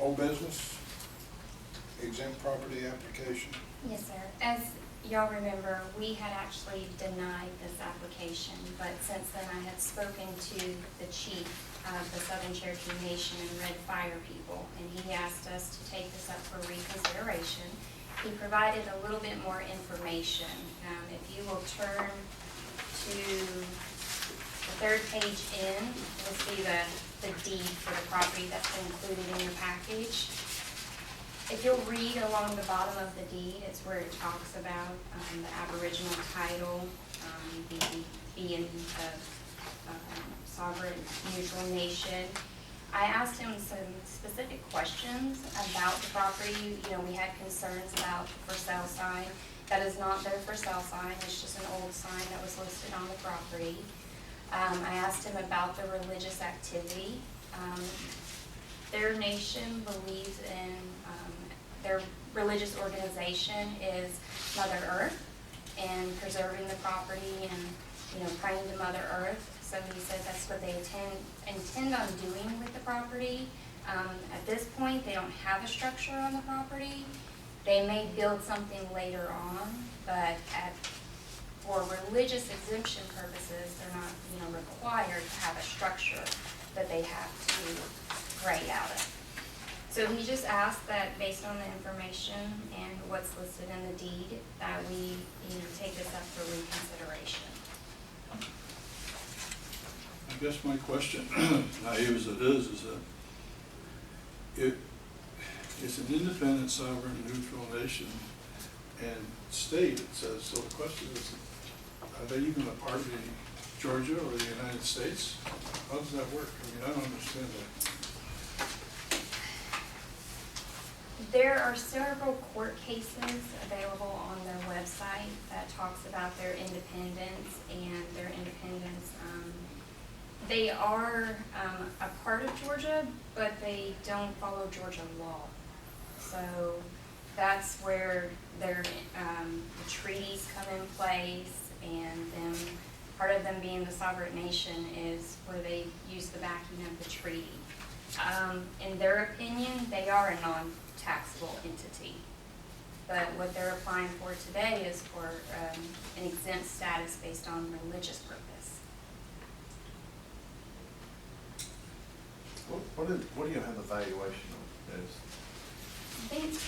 Old business, exempt property application. Yes, sir. As y'all remember, we had actually denied this application, but since then I had spoken to the chief of the Southern Cherokee Nation and Red Fire people, and he asked us to take this up for reconsideration. He provided a little bit more information. If you will turn to the third page in, you'll see the deed for the property that's been included in your package. If you'll read along the bottom of the deed, it's where it talks about the Aboriginal title, being a sovereign neutral nation. I asked him some specific questions about the property. You know, we had concerns about the for sale sign. That is not their for sale sign, it's just an old sign that was listed on the property. I asked him about the religious activity. Their nation believes in, their religious organization is Mother Earth and preserving the property and, you know, praying to Mother Earth. So he said that's what they intend on doing with the property. At this point, they don't have a structure on the property. They may build something later on, but for religious exemption purposes, they're not, you know, required to have a structure that they have to pray out of. So he just asked that based on the information and what's listed in the deed, that we, you know, take this up for reconsideration. I guess my question, naive as it is that it's an independent, sovereign, neutral nation and state, it says. So the question is, are they even a part of Georgia or the United States? How does that work? I mean, I don't understand that. There are several court cases available on their website that talks about their independence and their independence. They are a part of Georgia, but they don't follow Georgia law. So that's where their the treaties come in place, and then part of them being the sovereign nation is where they use the backing of the treaty. In their opinion, they are a non-taxable entity. But what they're applying for today is for an exempt status based on religious purpose. What do you have the valuation of this? I think it's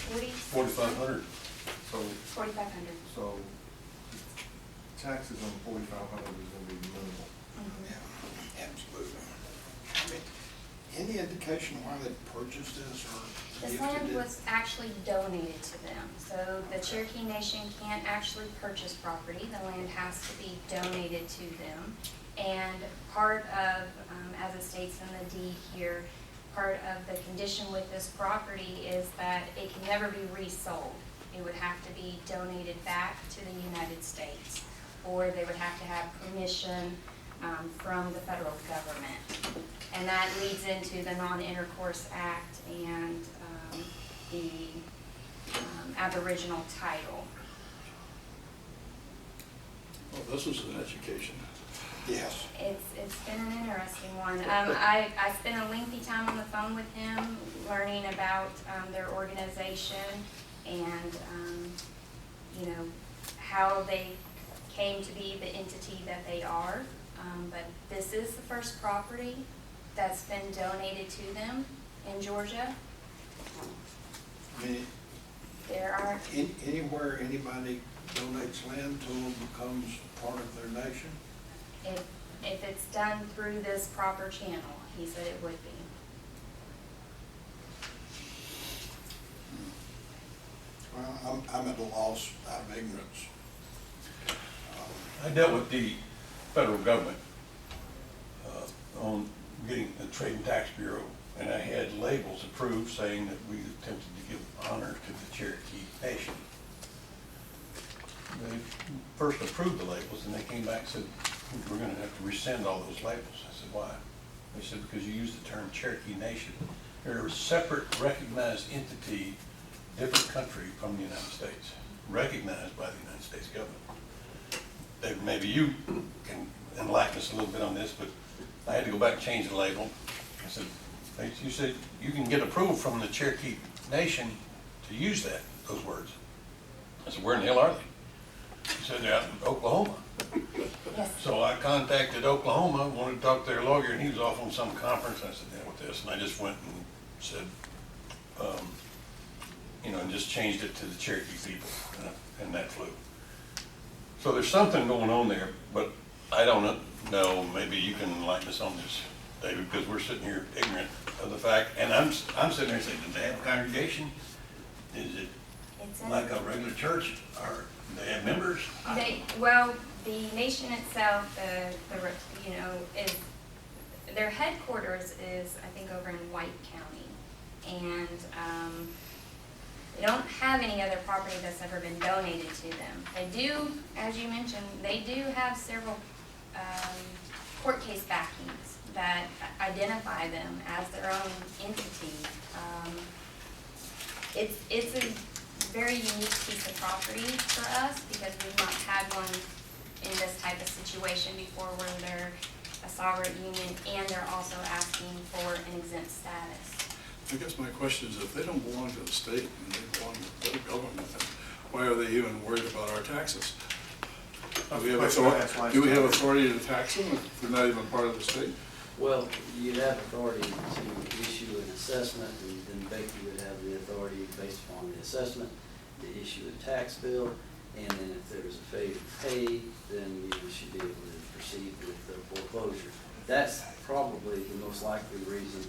4,500. So 4,500. so taxes on 4,500 is going to be minimal. Yeah, absolutely. I mean, any indication why they purchased this or This gifted land it? was actually donated to them. So the Cherokee Nation can't actually purchase property. The land has to be donated to them. And part of, as it states in the deed here, part of the condition with this property is that it can never be resold. It would have to be donated back to the United States, or they would have to have permission from the federal government. And that leads into the Non-Intercourse Act and the Aboriginal title. Well, this was an education. Yes. It's been an interesting one. I spent a lengthy time on the phone with him learning about their organization and you know, how they came to be the entity that they are. But this is the first property that's been donated to them in Georgia. I mean, There are, anywhere anybody donates land to them becomes part of their nation? if it's done through this proper channel, he said it would be. Well, I'm at a loss out of ignorance. I dealt with the federal government on getting the Trade and Tax Bureau, and I had labels approved saying that we attempted to give honor to the Cherokee Nation. They first approved the labels, and they came back and said, we're going to have to rescind all those labels. I said, why? They said, because you used the term Cherokee Nation. They're a separate, recognized entity, different country from the United States, recognized by the United States government. Maybe you can enlighten us a little bit on this, but I had to go back and change the label. I said, You said you can get approval from the Cherokee Nation to use those words. I said, where in the hell are they? He said, they're out in Oklahoma. Yes. So I contacted Oklahoma, wanted to talk to their lawyer, and he was off on some conference. I said, yeah, with this, and I just went and said, and just changed it to the Cherokee people, and that flew. So there's something going on there, but I don't know, maybe you can enlighten us on this, David, because we're sitting here ignorant of the fact, and I'm sitting there saying, do they have a congregation? Is it It's in- like a regular church, or do they have members? Well, the nation itself, is, their headquarters is, I think, over in White County. And, they don't have any other property that's ever been donated to them. They do, as you mentioned, they do have several, court case backings that identify them as their own entity. It's a very unique piece of property for us because we've not had one in this type of situation before where they're a sovereign union and they're also asking for an exempt status. I guess my question is, if they don't belong to the state and they belong to the government, then why are they even worried about our taxes? Do we have authority to tax them if they're not even part of the state? Well, you'd have authority to issue an assessment, and then Becky would have the authority, based upon the assessment, to issue a tax bill, and then if there was a failure to pay, then you should be able to proceed with the foreclosure. That's probably the most likely reason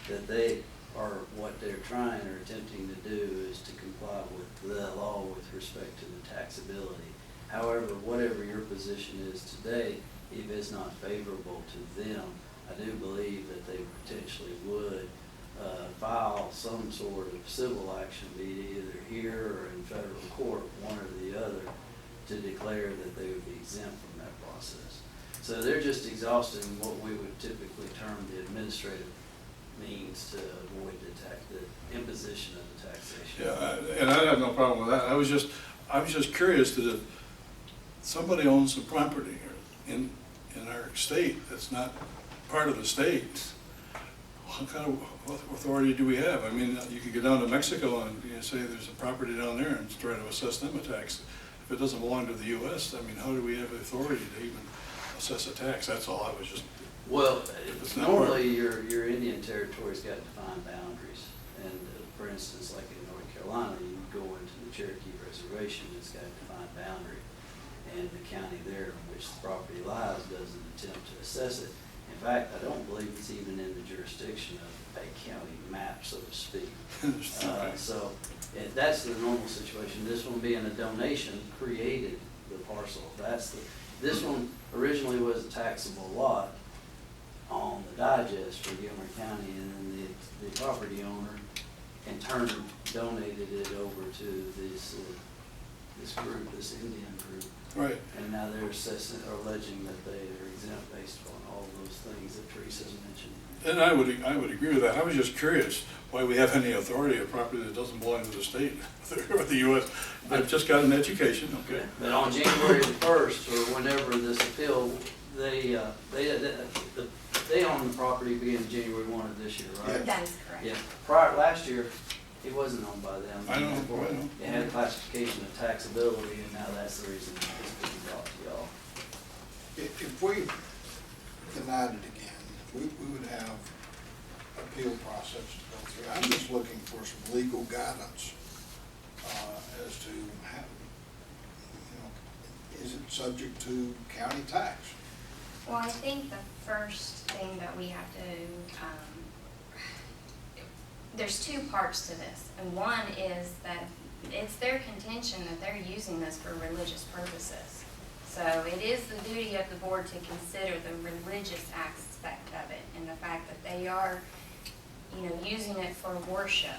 that they are, what they're trying or attempting to do is to comply with the law with respect to the taxability. However, whatever your position is today, if it's not favorable to them, I do believe that they potentially would file some sort of civil action, be it either here or in federal court, one or the other, to declare that they would be exempt from that process. So they're just exhausting what we would typically term the administrative means to avoid the imposition of the taxation. Yeah, and I have no problem with that. I was just curious that if somebody owns some property in our state that's not part of the state, what authority do we have? I mean, you could go down to Mexico and say there's a property down there and try to assess them a tax. If it doesn't belong to the U.S., I mean, how do we have authority to even assess a tax? That's all I was just. Well, It's not normally your Indian territory's got defined boundaries. And for instance, like in North Carolina, you go into the Cherokee Reservation, it's got a defined boundary. And the county there in which the property lies doesn't attempt to assess it. In fact, I don't believe it's even in the jurisdiction of a county map, so to speak. So that's the normal situation. This one being a donation created the parcel. This one originally was a taxable lot on the digest for Gilmer County, and then the property owner in turn donated it over to this group, this Indian group. Right. And now they're alleging that they are exempt based on all those things that Teresa's mentioned. And I would agree with that. I was just curious why we have any authority of property that doesn't belong to the state or the U.S. I've just got an education, okay? But on January the 1st, or whenever this appeal, they own the property beginning January 1 of this year, right? That is correct. Yeah. Last year, it wasn't owned by them. I know. It had a classification of taxability, and now that's the reason it's being brought to y'all. If we denied it again, we would have appeal process to go through. I'm just looking for some legal guidance as to how, is it subject to county tax? Well, I think the first thing that we have to, there's two parts to this. And one is that it's their contention that they're using this for religious purposes. So it is the duty of the board to consider the religious aspect of it and the fact that they are, using it for worship.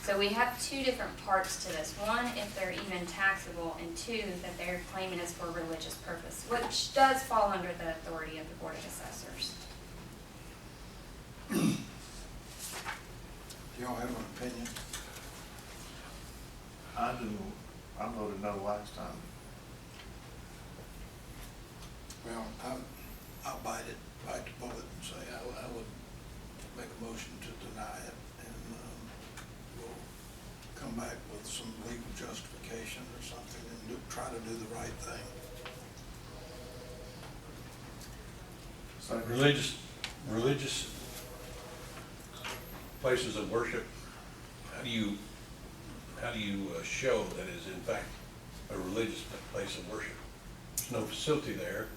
So we have two different parts to this. One, if they're even taxable, and two, that they're claiming it's for religious purpose, which does fall under the authority of the Board of Assessors. Do y'all have an opinion? I do. I voted no last time. Well, I'll bite the bullet and say I would make a motion to deny it, and we'll come back with some legal justification or something and try to do the right thing. Second. Religious places of worship, how do you show that is in fact a religious place of worship? There's no facility there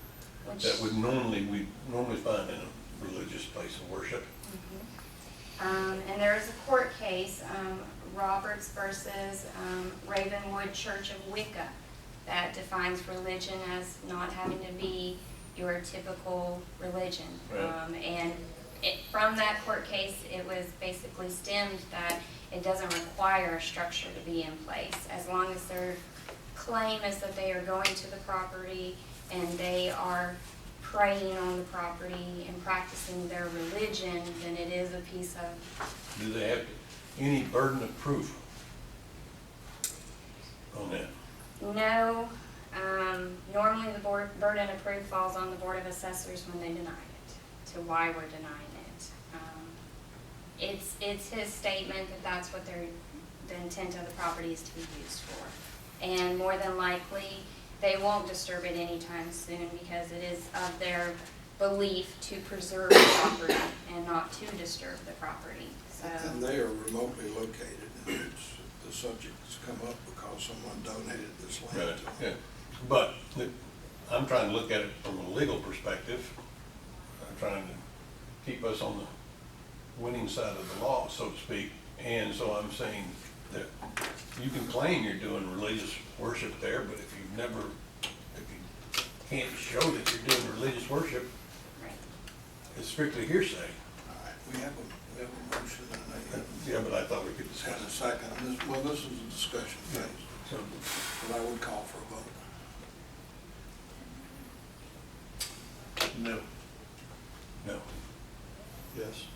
that we normally find in a religious place of worship. And there is a court case, Roberts versus Ravenwood Church of Wicca, that defines religion as not having to be your typical religion. Right. From that court case, it was basically stemmed that it doesn't require a structure to be in place. As long as their claim is that they are going to the property and they are praying on the property and practicing their religion, then it is a piece of. Do they have any burden of proof on that? No, normally the burden of proof falls on the Board of Assessors when they deny it, to why we're denying it. It's his statement that that's what the intent of the property is to be used for. And more than likely, they won't disturb it anytime soon because it is of their belief to preserve the property and not to disturb the property. So. And they are remotely located, and the subject has come up because someone donated this land to them. Yeah. But I'm trying to look at it from a legal perspective. I'm trying to keep us on the winning side of the law, so to speak. And so I'm saying that you can claim you're doing religious worship there, but if you can't show that you're doing religious worship, Right. it's strictly hearsay. All right, we have a motion and Yeah, but I thought we could discuss a it. second. This is a discussion phase, So, but I would call for a vote. No. no. Yes.